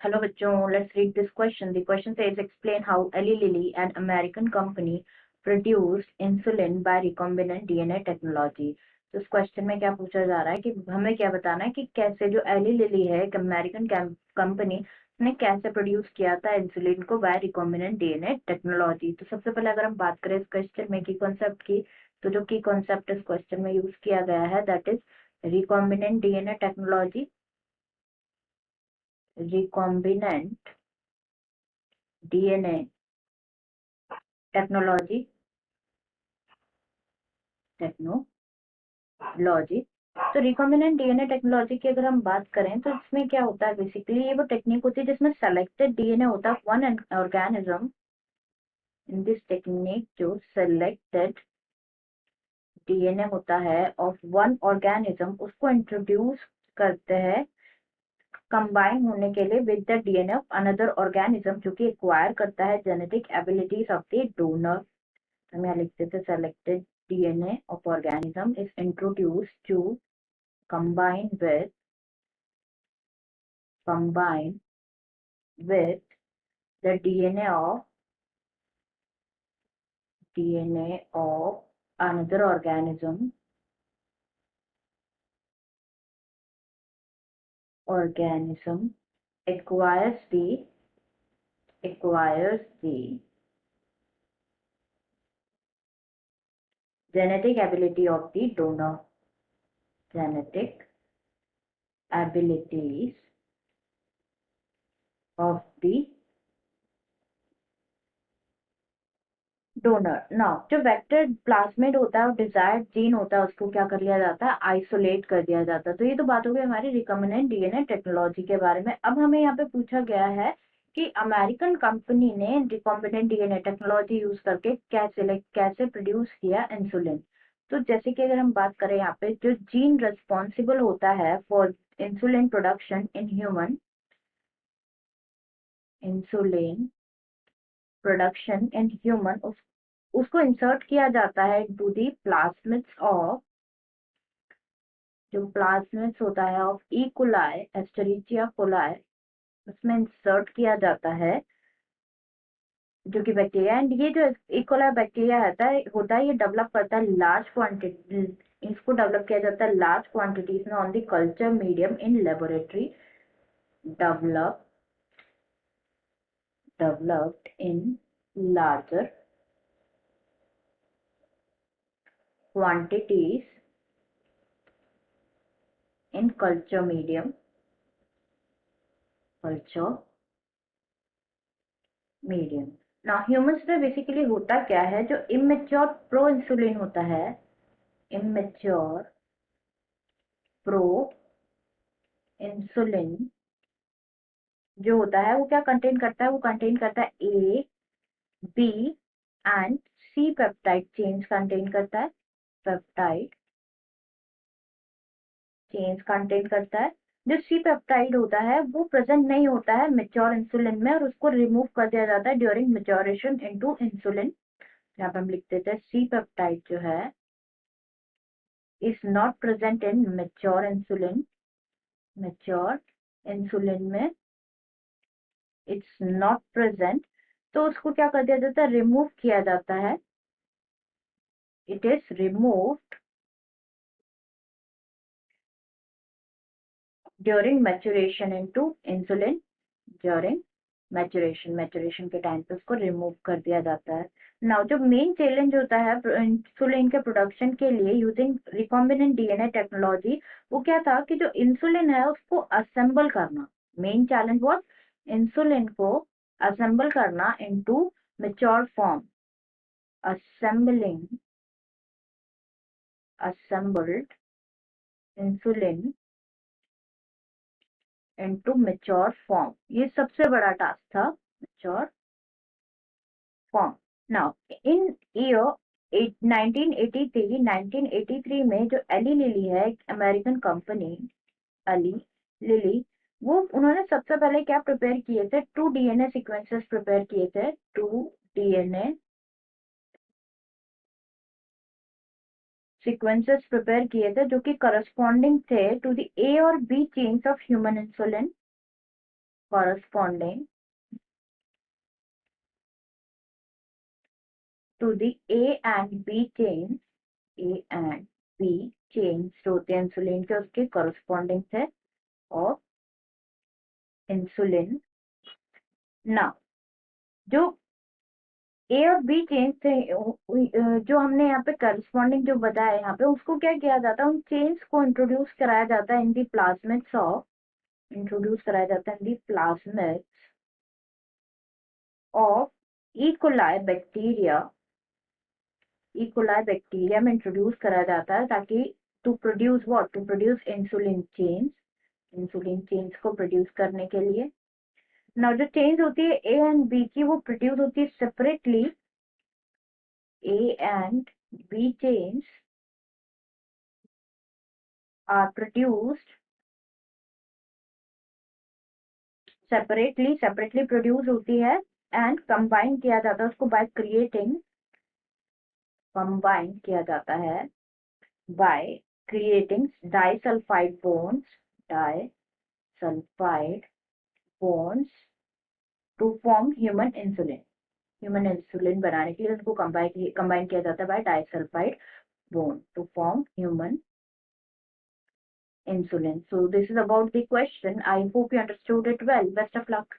Hello बच्चों, let's read this question. The question says explain how Eli Lilly, an American company, produced insulin by recombinant DNA technology. तो इस question में क्या पूछा जा रहा है कि हमें क्या बताना है कि कैसे जो एली लिली है एक अमेरिकन कंपनी ने कैसे प्रोड्यूस किया था इंसुलिन को बाय रिकॉम्बिनेंट डीएनए टेक्नोलॉजी। तो सबसे पहले अगर हम बात करें इस क्वेश्चन में की कॉन्सेप्ट की, तो जो की कॉन्सेप्ट इस क्वेश्चन में यूज किया गया है that is recombinant DNA technology. recombinant DNA technology तो रिकॉम्बिनेंट डीएनए टेक्नोलॉजी की अगर हम बात करें तो इसमें क्या होता है, बेसिकली ये वो टेक्निक होती है जिसमें सेलेक्टेड डीएनए होता है one organism. In this technique जो सेलेक्टेड डीएनए होता है ऑफ वन ऑर्गेनिज्म उसको इंट्रोड्यूस करते हैं कंबाइन होने के लिए with the DNA of another organism जो कि एक्वायर करता है genetic abilities of the donor. हम यहाँ लिखते थे selected DNA of organism is introduced to combine with the DNA of another organism acquires the genetic ability of the donor. Genetic abilities of the donor. Now जो vector plasmid होता है और desired gene होता है उसको क्या कर लिया जाता है, आइसोलेट कर दिया जाता है। तो ये तो बात हो गई हमारी रिकॉम्बिनेंट डीएनए टेक्नोलॉजी के बारे में। अब हमें यहाँ पे पूछा गया है कि अमेरिकन कंपनी ने रिकॉम्बिनेंट डीएनए टेक्नोलॉजी यूज करके कैसे प्रोड्यूस किया इंसुलिन। तो जैसे कि अगर हम बात करें यहाँ पे जो जीन रेस्पॉन्सिबल होता है for insulin production in human, insulin production in human उसको इंसर्ट किया जाता है इनटू दी प्लाज्मिड्स ऑफ, जो प्लाज्मिड्स होता है of E coli Escherichia coli, उसमें इंसर्ट किया जाता है जो कि बैक्टीरिया। एंड ये जो ई कोलाई बैक्टीरिया होता है ये डेवलप करता है लार्ज क्वांटिटी, इसको डेवलप किया जाता है लार्ज क्वांटिटीज में on the culture medium in laboratory. Developed in larger quantities in culture medium now humans में बेसिकली होता क्या है, जो इमेच्योर प्रो इंसुलिन होता है, इमेच्योर प्रो इंसुलिन जो होता है वो क्या कंटेन करता है, वो कंटेन करता है A B and C peptide chains contain करता है, पेप्टाइड चेन्स कंटेन करता है। जो सी पेप्टाइड होता है वो प्रेजेंट नहीं होता है मेच्योर इंसुलिन में और उसको रिमूव कर दिया जाता है ड्यूरिंग मेच्योरेशन इनटू इंसुलिन। यहाँ पे हम लिख देते हैं सी पेप्टाइड जो है is not present in mature insulin में इट्स नॉट प्रेजेंट, तो उसको क्या कर दिया जाता है, रिमूव किया जाता है। It is removed during maturation into insulin, during maturation के टाइम पे उसको रिमूव कर दिया जाता है। नाउ जो मेन चैलेंज होता है इंसुलिन के प्रोडक्शन के लिए यूजिंग रिकॉम्बिनेंट डीएनए टेक्नोलॉजी, वो क्या था कि जो इंसुलिन है उसको असेंबल करना। मेन चैलेंज वाज इंसुलिन को असेंबल करना into mature form, assembled insulin into mature form, ये सबसे बड़ा टास्क था, mature form. Now in year 1983 में जो एली लिली है एक अमेरिकन कंपनी, एली लिली, वो उन्होंने सबसे पहले क्या प्रिपेयर किए थे, 2 डीएनए सीक्वेंसेस प्रिपेयर किए थे, 2 डीएनए सीक्वेंसेस प्रिपेयर किए थे जो कि करस्पॉन्डिंग थे टू द ए और B chains of human insulin. corresponding to the A and B chains, A and B chains जो होते हैं इंसुलिन के, उसके corresponding थे of इंसुलिन. ना जो ए और बी चेन्स थे, जो हमने यहाँ पे करस्पॉन्डिंग जो बताया यहाँ पे, उसको क्या किया जाता है, उन चेन्स को इंट्रोड्यूस कराया जाता है in the plasmids of, introduce कराया जाता है in the plasmids of E coli bacteria. E coli bacteria में इंट्रोड्यूस कराया जाता है ताकि to produce what, to produce insulin chains, insulin chains को प्रोड्यूस करने के लिए. नाउ जो चेन्स होती है ए एंड बी की, वो प्रोड्यूस होती है separately. A and B chains are produced separately, separately produce होती है and combine किया जाता है उसको by creating, combine किया जाता है by creating disulfide bonds, disulfide bonds to form human insulin. Human insulin बनाने के लिए उनको कंबाइन किया जाता है by disulphide bond to form human insulin. So this is about the question. I hope you understood it well. Best of luck.